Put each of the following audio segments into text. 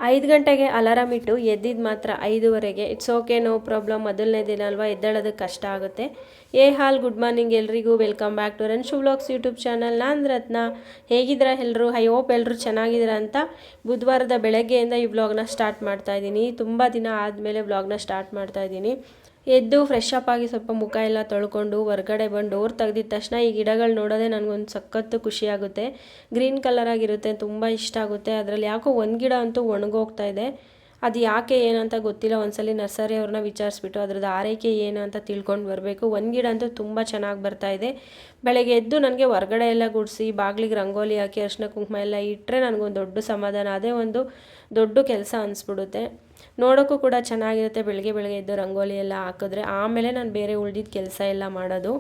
5 ಗಂಟೆಗೆ ಅಲಾರಾಮ್ ಇಟ್ಟು ಎದ್ದಿದ್ದು ಮಾತ್ರ 5:15. It's okay, no problem. ಮೊದಲನೇ ದಿನ ಅಲ್ವಾ, ಎದ್ದೇಳೋದಕ್ಕೆ ಕಷ್ಟ ಆಗುತ್ತೆ. ಗುಡ್ ಮಾರ್ನಿಂಗ್ ಎಲ್ರಿಗೂ. Welcome back to Ranshu vlogs YouTube channel. ನಾನು ರತ್ನ. ಹೇಗಿದ್ದೀರಾ ಎಲ್ಲರೂ? ಐ ಹೋಪ್ ಎಲ್ಲರೂ ಚೆನ್ನಾಗಿದ್ದೀರಾ ಅಂತ ಬುಧವಾರದ ಬೆಳಗ್ಗೆಯಿಂದ ಈ ವ್ಲಾಗ್ನ ಸ್ಟಾರ್ಟ್ ಮಾಡ್ತಾ ಇದ್ದೀನಿ. ತುಂಬ ದಿನ ಆದಮೇಲೆ ವ್ಲಾಗ್ನ ಸ್ಟಾರ್ಟ್ ಮಾಡ್ತಾ ಇದ್ದೀನಿ. ಎದ್ದು ಫ್ರೆಶ್ ಅಪ್ ಆಗಿ ಸ್ವಲ್ಪ ಮುಖ ಎಲ್ಲ ತೊಳ್ಕೊಂಡು ಹೊರಗಡೆ ಬಂದು ಡೋರ್ ತೆಗೆದಿದ್ದ ತಕ್ಷಣ ಈ ಗಿಡಗಳು ನೋಡೋದೇ ನನಗೊಂದು ಸಖತ್ತು ಖುಷಿಯಾಗುತ್ತೆ. ಗ್ರೀನ್ ಕಲರ್ ಆಗಿರುತ್ತೆ, ತುಂಬ ಇಷ್ಟ ಆಗುತ್ತೆ. ಅದರಲ್ಲಿ ಯಾಕೋ ಒಂದು ಗಿಡ ಅಂತೂ ಒಣಗೋಗ್ತಾ ಇದೆ. ಅದು ಯಾಕೆ ಏನಂತ ಗೊತ್ತಿಲ್ಲ. ಒಂದ್ಸಲಿ ನರ್ಸರಿ ಅವ್ರನ್ನ ವಿಚಾರಿಸ್ಬಿಟ್ಟು ಅದ್ರದ್ದು ಆರೈಕೆ ಏನು ಅಂತ ತಿಳ್ಕೊಂಡು ಬರಬೇಕು. ಒಂದು ಗಿಡ ಅಂತೂ ತುಂಬ ಚೆನ್ನಾಗಿ ಬರ್ತಾ ಇದೆ. ಬೆಳಗ್ಗೆ ಎದ್ದು ನನಗೆ ಹೊರಗಡೆ ಎಲ್ಲ ಗುಡಿಸಿ ಬಾಗಿಲಿಗೆ ರಂಗೋಲಿ ಹಾಕಿ ಅರಿಶಿನ ಕುಂಕುಮ ಎಲ್ಲ ಇಟ್ಟರೆ ನನಗೊಂದು ದೊಡ್ಡ ಸಮಾಧಾನ. ಅದೇ ಒಂದು ದೊಡ್ಡ ಕೆಲಸ ಅನಿಸ್ಬಿಡುತ್ತೆ. ನೋಡೋಕ್ಕೂ ಕೂಡ ಚೆನ್ನಾಗಿರುತ್ತೆ ಬೆಳಗ್ಗೆ ಎದ್ದು ರಂಗೋಲಿ ಎಲ್ಲ ಹಾಕಿದ್ರೆ. ಆಮೇಲೆ ನಾನು ಬೇರೆ ಉಳಿದಿದ್ದ ಕೆಲಸ ಎಲ್ಲ ಮಾಡೋದು.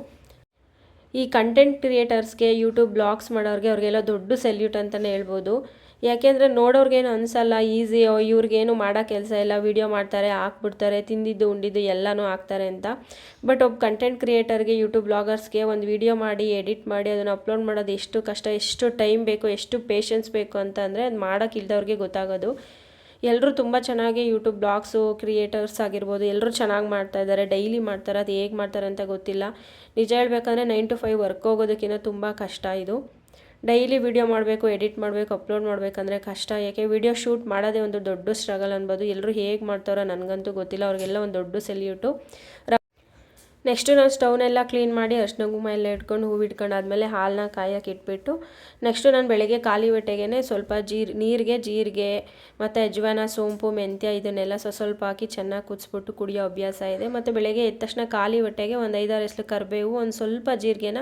ಈ ಕಂಟೆಂಟ್ ಕ್ರಿಯೇಟರ್ಸ್ಗೆ, ಯೂಟ್ಯೂಬ್ ಬ್ಲಾಗ್ಸ್ ಮಾಡೋರಿಗೆ ಅವ್ರಿಗೆಲ್ಲ ದೊಡ್ಡ ಸೆಲ್ಯೂಟ್ ಅಂತಲೇ ಹೇಳ್ಬೋದು. ಯಾಕೆಂದರೆ ನೋಡೋರ್ಗೇನು ಅನಿಸಲ್ಲ, ಈಸಿಯೋ ಇವ್ರಿಗೇನು ಮಾಡೋ ಕೆಲಸ ಇಲ್ಲ, ವೀಡಿಯೋ ಮಾಡ್ತಾರೆ, ಹಾಕ್ಬಿಡ್ತಾರೆ, ತಿಂದಿದ್ದು ಉಂಡಿದ್ದು ಎಲ್ಲನೂ ಹಾಕ್ತಾರೆ ಅಂತ. ಬಟ್ ಒಬ್ಬ ಕಂಟೆಂಟ್ ಕ್ರಿಯೇಟರ್ಗೆ, ಯೂಟ್ಯೂಬ್ ಬ್ಲಾಗರ್ಸ್ಗೆ ಒಂದು ವೀಡಿಯೋ ಮಾಡಿ ಎಡಿಟ್ ಮಾಡಿ ಅದನ್ನು ಅಪ್ಲೋಡ್ ಮಾಡೋದು ಎಷ್ಟು ಕಷ್ಟ, ಎಷ್ಟು ಟೈಮ್ ಬೇಕು, ಎಷ್ಟು ಪೇಷನ್ಸ್ ಬೇಕು ಅಂತ ಅಂದರೆ ಅದು ಮಾಡೋಕ್ಕಿಲ್ದವ್ರಿಗೆ ಗೊತ್ತಾಗೋದು. ಎಲ್ಲರೂ ತುಂಬ ಚೆನ್ನಾಗಿ ಯೂಟ್ಯೂಬ್ ಬ್ಲಾಗ್ಸು ಕ್ರಿಯೇಟರ್ಸ್ ಆಗಿರ್ಬೋದು ಎಲ್ಲರೂ ಚೆನ್ನಾಗಿ ಮಾಡ್ತಾಯಿದ್ದಾರೆ, ಡೈಲಿ ಮಾಡ್ತಾರೆ. ಅದು ಹೇಗೆ ಮಾಡ್ತಾರೆ ಅಂತ ಗೊತ್ತಿಲ್ಲ. ನಿಜ ಹೇಳ್ಬೇಕಂದ್ರೆ 9 to 5 ವರ್ಕ್ ಹೋಗೋದಕ್ಕಿಂತ ತುಂಬ ಕಷ್ಟ ಇದು. ಡೈಲಿ ವಿಡಿಯೋ ಮಾಡಬೇಕು, ಎಡಿಟ್ ಮಾಡಬೇಕು, ಅಪ್ಲೋಡ್ ಮಾಡಬೇಕಂದ್ರೆ ಕಷ್ಟ. ಯಾಕೆ ವಿಡಿಯೋ ಶೂಟ್ ಮಾಡೋದೇ ಒಂದು ದೊಡ್ಡ ಸ್ಟ್ರಗಲ್ ಅನ್ಬೋದು. ಎಲ್ಲರೂ ಹೇಗೆ ಮಾಡ್ತಾರೋ ನನಗಂತೂ ಗೊತ್ತಿಲ್ಲ. ಅವ್ರಿಗೆಲ್ಲ ಒಂದು ದೊಡ್ಡ ಸೆಲ್ಯೂಟು. ನೆಕ್ಸ್ಟು ನಾನು ಸ್ಟವ್ನೆಲ್ಲ ಕ್ಲೀನ್ ಮಾಡಿ ಅರಿಶಿನ ಕುಂಕುಮ ಎಲ್ಲ ಇಟ್ಕೊಂಡು ಹೂವು ಇಟ್ಕೊಂಡು ಆದಮೇಲೆ ಹಾಲನ್ನ ಕಾಯಕ್ಕೆ ಇಟ್ಬಿಟ್ಟು ನೆಕ್ಸ್ಟು ನಾನು ಬೆಳಗ್ಗೆ ಖಾಲಿ ಹೊಟ್ಟೆಗೆ ಸ್ವಲ್ಪ ನೀರಿಗೆ ಜೀರಿಗೆ ಮತ್ತು ಅಜ್ವಾನ, ಸೋಂಪು, ಮೆಂತ್ಯ ಇದನ್ನೆಲ್ಲ ಸ್ವಲ್ಪ ಹಾಕಿ ಚೆನ್ನಾಗಿ ಕುದಿಸ್ಬಿಟ್ಟು ಕುಡಿಯೋ ಅಭ್ಯಾಸ ಇದೆ. ಮತ್ತು ಬೆಳಗ್ಗೆ ಎದ್ದ ತಕ್ಷಣ ಖಾಲಿ ಹೊಟ್ಟೆಗೆ ಒಂದು 5-6 ಎಸಳು ಕರಿಬೇವು, ಒಂದು ಸ್ವಲ್ಪ ಜೀರಿಗೆನ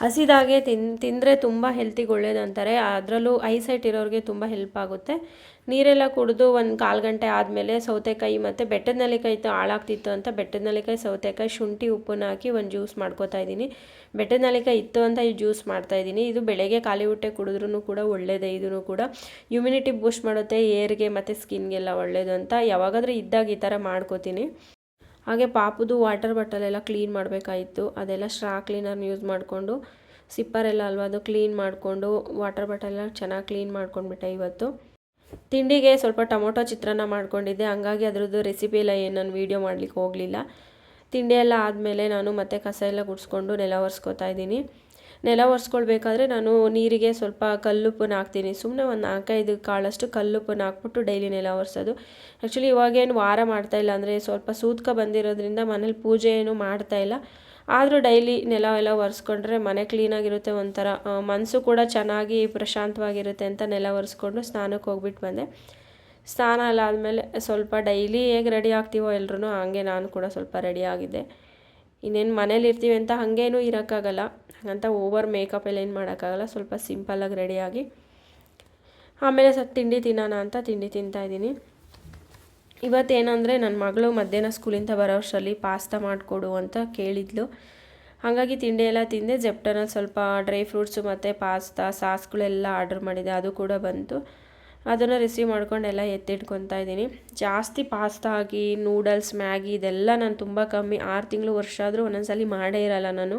ಹಸಿದಾಗೆ ತಿಂದರೆ ತುಂಬ ಹೆಲ್ತಿಗೆ ಒಳ್ಳೇದು ಅಂತಾರೆ. ಅದರಲ್ಲೂ ಐಸೈಟ್ ಇರೋರಿಗೆ ತುಂಬ ಹೆಲ್ಪ್ ಆಗುತ್ತೆ. ನೀರೆಲ್ಲ ಕುಡಿದು ಒಂದು 1/4 ಗಂಟೆ ಆದಮೇಲೆ ಸೌತೆಕಾಯಿ ಮತ್ತು ಬೆಟ್ಟದ ನೆಲ್ಲಿಕಾಯಿ ಹಾಳಾಗ್ತಿತ್ತು ಅಂತ ಬೆಟ್ಟದ ನೆಲ್ಲಿಕಾಯಿ, ಸೌತೆಕಾಯಿ, ಶುಂಠಿ, ಉಪ್ಪನ್ನ ಹಾಕಿ ಒಂದು ಜ್ಯೂಸ್ ಮಾಡ್ಕೋತಾ ಇದ್ದೀನಿ. ಬೆಟ್ಟದ ನೆಲ್ಲಿಕಾಯಿ ಇತ್ತು ಅಂತ ಈ ಜ್ಯೂಸ್ ಮಾಡ್ತಾಯಿದ್ದೀನಿ. ಇದು ಬೆಳಗ್ಗೆ ಖಾಲಿ ಹೊಟ್ಟೆ ಕುಡಿದ್ರೂ ಕೂಡ ಒಳ್ಳೆಯದೇ. ಇದೂ ಕೂಡ ಇಮ್ಯುನಿಟಿ ಬೂಸ್ಟ್ ಮಾಡುತ್ತೆ, ಏರ್ಗೆ ಮತ್ತು ಸ್ಕಿನ್ಗೆಲ್ಲ ಒಳ್ಳೆಯದು ಅಂತ ಯಾವಾಗಾದರೂ ಇದ್ದಾಗ ಈ ಥರ ಮಾಡ್ಕೋತೀನಿ. ಹಾಗೆ ಪಾಪುದು ವಾಟರ್ ಬಾಟಲೆಲ್ಲ ಕ್ಲೀನ್ ಮಾಡಬೇಕಾಯಿತು. ಅದೆಲ್ಲ ಸ್ಟ್ರಾ ಕ್ಲೀನರ್ನ ಯೂಸ್ ಮಾಡಿಕೊಂಡು ಸಿಪ್ಪರೆಲ್ಲ ಅಲ್ವಾ ಅದು ಕ್ಲೀನ್ ಮಾಡಿಕೊಂಡು ವಾಟರ್ ಬಾಟಲೆಲ್ಲ ಚೆನ್ನಾಗಿ ಕ್ಲೀನ್ ಮಾಡ್ಕೊಂಡ್ಬಿಟ್ಟೆ. ಇವತ್ತು ತಿಂಡಿಗೆ ಸ್ವಲ್ಪ ಟೊಮೊಟೊ ಚಿತ್ರಾನ್ನ ಮಾಡ್ಕೊಂಡಿದ್ದೆ, ಹಂಗಾಗಿ ಅದರದ್ದು ರೆಸಿಪಿ ಎಲ್ಲ ಏನು ನಾನು ವೀಡಿಯೋ ಮಾಡಲಿಕ್ಕೆ ಹೋಗಲಿಲ್ಲ. ತಿಂಡಿ ಎಲ್ಲ ಆದಮೇಲೆ ನಾನು ಮತ್ತೆ ಕಸ ಎಲ್ಲ ಗುಡಿಸ್ಕೊಂಡು ನೆಲ ಒರೆಸ್ಕೊತಾ ಇದ್ದೀನಿ. ನೆಲ ಒರೆಸ್ಕೊಳ್ಬೇಕಾದ್ರೆ ನಾನು ನೀರಿಗೆ ಸ್ವಲ್ಪ ಕಲ್ಲುಪ್ಪನ್ನ ಹಾಕ್ತೀನಿ. ಸುಮ್ಮನೆ ಒಂದು 4-5 ಕಾಳಷ್ಟು ಕಲ್ಲುಪ್ಪನ್ನ ಹಾಕ್ಬಿಟ್ಟು ಡೈಲಿ ನೆಲ ಒರೆಸೋದು. ಆ್ಯಕ್ಚುಲಿ ಇವಾಗೇನು ವಾರ ಮಾಡ್ತಾಯಿಲ್ಲ, ಅಂದರೆ ಸ್ವಲ್ಪ ಸೂತ್ಕ ಬಂದಿರೋದ್ರಿಂದ ಮನೇಲಿ ಪೂಜೆ ಏನು ಮಾಡ್ತಾಯಿಲ್ಲ. ಆದರೂ ಡೈಲಿ ನೆಲ ಎಲ್ಲ ಒರೆಸ್ಕೊಂಡ್ರೆ ಮನೆ ಕ್ಲೀನಾಗಿರುತ್ತೆ, ಒಂಥರ ಮನಸ್ಸು ಕೂಡ ಚೆನ್ನಾಗಿ ಪ್ರಶಾಂತವಾಗಿರುತ್ತೆ ಅಂತ ನೆಲ ಒರೆಸ್ಕೊಂಡು ಸ್ನಾನಕ್ಕೆ ಹೋಗ್ಬಿಟ್ಟು ಬಂದೆ. ಸ್ನಾನ ಎಲ್ಲ ಆದಮೇಲೆ ಸ್ವಲ್ಪ ಡೈಲಿ ಹೇಗೆ ರೆಡಿ ಆಗ್ತೀವೋ ಎಲ್ಲರೂ ಹಾಗೆ ನಾನು ಕೂಡ ಸ್ವಲ್ಪ ರೆಡಿ ಆಗಿದ್ದೆ. ಇನ್ನೇನು ಮನೇಲಿ ಇರ್ತೀವಿ ಅಂತ ಹಾಗೇನೂ ಇರೋಕ್ಕಾಗಲ್ಲ, ಹಾಗಂತ ಓವರ್ ಮೇಕಪ್ ಎಲ್ಲ ಏನು ಮಾಡೋಕ್ಕಾಗಲ್ಲ. ಸ್ವಲ್ಪ ಸಿಂಪಲ್ಲಾಗಿ ರೆಡಿಯಾಗಿ ಆಮೇಲೆ ಸ್ವಲ್ಪ ತಿಂಡಿ ತಿನ್ನೋಣ ಅಂತ ತಿಂಡಿ ತಿಂತಾಯಿದ್ದೀನಿ. ಇವತ್ತೇನೆಂದರೆ ನನ್ನ ಮಗಳು ಮಧ್ಯಾಹ್ನ ಸ್ಕೂಲಿಂದ ಬರೋ ಅಷ್ಟರಲ್ಲಿ ಪಾಸ್ತಾ ಮಾಡಿಕೊಡು ಅಂತ ಕೇಳಿದ್ಲು. ಹಾಗಾಗಿ ತಿಂಡಿ ಎಲ್ಲ ತಿಂದೆ. ಜೆಪ್ಟೋನಲ್ಲಿ ಸ್ವಲ್ಪ ಡ್ರೈ ಫ್ರೂಟ್ಸು ಮತ್ತು ಪಾಸ್ತಾ ಸಾಸ್ಗಳೆಲ್ಲ ಆರ್ಡರ್ ಮಾಡಿದೆ, ಅದು ಕೂಡ ಬಂತು. ಅದನ್ನು ರಿಸೀವ್ ಮಾಡ್ಕೊಂಡು ಎಲ್ಲ ಎತ್ತಿಟ್ಕೊತಾ ಇದ್ದೀನಿ. ಜಾಸ್ತಿ ಪಾಸ್ತಾ ಆಗಿ ನೂಡಲ್ಸ್, ಮ್ಯಾಗಿ ಇದೆಲ್ಲ ನಾನು ತುಂಬ ಕಮ್ಮಿ, 6 ತಿಂಗಳು ವರ್ಷ ಆದರೂ ಒಂದೊಂದ್ಸಲಿ ಮಾಡೇ ಇರಲ್ಲ. ನಾನು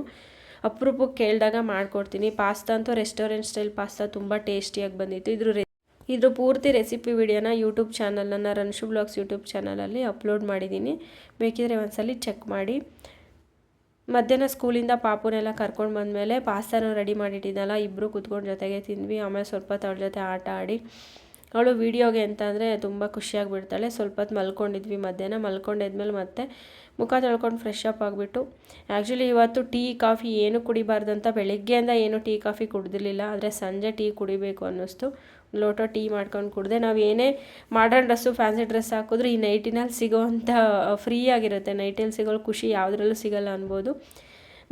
ಅಪರೂಪಕ್ಕೆ ಕೇಳಿದಾಗ ಮಾಡಿಕೊಡ್ತೀನಿ. ಪಾಸ್ತಾ ಅಂತೂ ರೆಸ್ಟೋರೆಂಟ್ ಸ್ಟೈಲ್ ಪಾಸ್ತಾ ತುಂಬ ಟೇಸ್ಟಿಯಾಗಿ ಬಂದಿತ್ತು. ಇದ್ರ ಪೂರ್ತಿ ರೆಸಿಪಿ ವಿಡಿಯೋನ ಯೂಟ್ಯೂಬ್ ಚಾನಲನ್ನು ರನ್ಶು ವ್ಲಾಗ್ಸ್ ಯೂಟ್ಯೂಬ್ ಚಾನಲಲ್ಲಿ ಅಪ್ಲೋಡ್ ಮಾಡಿದ್ದೀನಿ, ಬೇಕಿದ್ರೆ ಒಂದ್ಸಲಿ ಚೆಕ್ ಮಾಡಿ. ಮಧ್ಯಾಹ್ನ ಸ್ಕೂಲಿಂದ ಪಾಪುನೆಲ್ಲ ಕರ್ಕೊಂಡು ಬಂದಮೇಲೆ ಪಾಸ್ತಾನು ರೆಡಿ ಮಾಡಿಟ್ಟಿದ್ದಲ್ಲ, ಇಬ್ಬರು ಕುತ್ಕೊಂಡು ಜೊತೆಗೆ ತಿಂದ್ವಿ. ಆಮೇಲೆ ಸ್ವಲ್ಪ ಅವಳ ಜೊತೆ ಆಟ ಆಡಿ ಅವಳು ವೀಡಿಯೋಗೆ ಅಂತ ಅಂದರೆ ತುಂಬ ಖುಷಿಯಾಗಿಬಿಡ್ತಾಳೆ. ಸ್ವಲ್ಪ ಹೊತ್ತು ಮಲ್ಕೊಂಡಿದ್ವಿ. ಮಧ್ಯಾಹ್ನ ಮಲ್ಕೊಂಡಿದ್ಮೇಲೆ ಮತ್ತೆ ಮುಖ ತೊಳ್ಕೊಂಡು ಫ್ರೆಶ್ ಅಪ್ ಆಗಿಬಿಟ್ಟು, ಆ್ಯಕ್ಚುಲಿ ಇವತ್ತು ಟೀ ಕಾಫಿ ಏನು ಕುಡಿಬಾರ್ದಂತ ಬೆಳಗ್ಗೆಯಿಂದ ಏನು ಟೀ ಕಾಫಿ ಕುಡ್ದಿರಲಿಲ್ಲ, ಆದರೆ ಸಂಜೆ ಟೀ ಕುಡಿಬೇಕು ಅನ್ನಿಸ್ತು. ಲೋಟ ಟೀ ಮಾಡ್ಕೊಂಡು ಕುಡಿದೆ. ನಾವು ಏನೇ ಮಾಡರ್ನ್ ಡ್ರೆಸ್ಸು, ಫ್ಯಾನ್ಸಿ ಡ್ರೆಸ್ ಹಾಕಿದ್ರು ಈ ನೈಟಿನಲ್ಲಿ ಸಿಗೋವಂಥ ಫ್ರೀ ಆಗಿರುತ್ತೆ, ನೈಟಲ್ಲಿ ಸಿಗೋ ಖುಷಿ ಯಾವುದ್ರಲ್ಲೂ ಸಿಗಲ್ಲ ಅನ್ಬೋದು.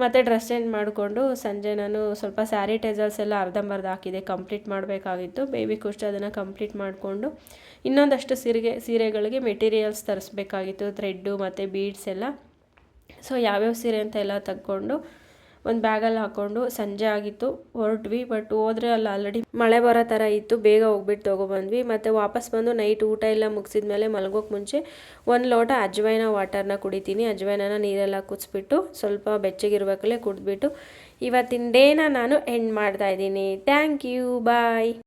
ಮತ್ತು ಡ್ರೆಸ್ ಚೇಂಜ್ ಮಾಡಿಕೊಂಡು ಸಂಜೆ ನಾನು ಸ್ವಲ್ಪ ಸ್ಯಾನಿಟೈಸರ್ಸ್ ಎಲ್ಲ ಅರ್ಧಂಬರ್ಧ ಹಾಕಿದೆ, ಕಂಪ್ಲೀಟ್ ಮಾಡಬೇಕಾಗಿತ್ತು. ಬೇಬಿ ಕುಷ್ಟ ಅದನ್ನು ಕಂಪ್ಲೀಟ್ ಮಾಡಿಕೊಂಡು ಇನ್ನೊಂದಷ್ಟು ಸೀರೆಗಳಿಗೆ ಮೆಟೀರಿಯಲ್ಸ್ ತರಿಸ್ಬೇಕಾಗಿತ್ತು, ಥ್ರೆಡ್ಡು ಮತ್ತು ಬೀಡ್ಸ್ ಎಲ್ಲ. ಸೊ ಯಾವ್ಯಾವ ಸೀರೆ ಅಂತ ಎಲ್ಲ ತಗೊಂಡು ಒಂದು ಬ್ಯಾಗಲ್ಲಿ ಹಾಕ್ಕೊಂಡು ಸಂಜೆ ಆಗಿತ್ತು ಹೊರಟ್ವಿ. ಬಟ್ ಹೋದರೆ ಅಲ್ಲಿ ಆಲ್ರೆಡಿ ಮಳೆ ಬರೋ ಥರ ಇತ್ತು, ಬೇಗ ಹೋಗ್ಬಿಟ್ಟು ತೊಗೊಬಂದ್ವಿ. ಮತ್ತು ವಾಪಸ್ ಬಂದು ನೈಟ್ ಊಟ ಎಲ್ಲ ಮುಗಿಸಿದ್ಮೇಲೆ ಮಲಗೋಕ್ಕೆ ಮುಂಚೆ 1 ಲೋಟ ಅಜ್ವೈನ ವಾಟರ್ನ ಕುಡಿತೀನಿ. ಅಜ್ವೈನನ ನೀರೆಲ್ಲ ಕುದಿಸ್ಬಿಟ್ಟು ಸ್ವಲ್ಪ ಬೆಚ್ಚಗಿರ್ಬೇಕಲ್ಲೇ ಕುಡಿದ್ಬಿಟ್ಟು ಇವತ್ತಿನ ಡೇನ ನಾನು ಎಂಡ್ ಮಾಡ್ತಾಯಿದ್ದೀನಿ. Thank you, bye.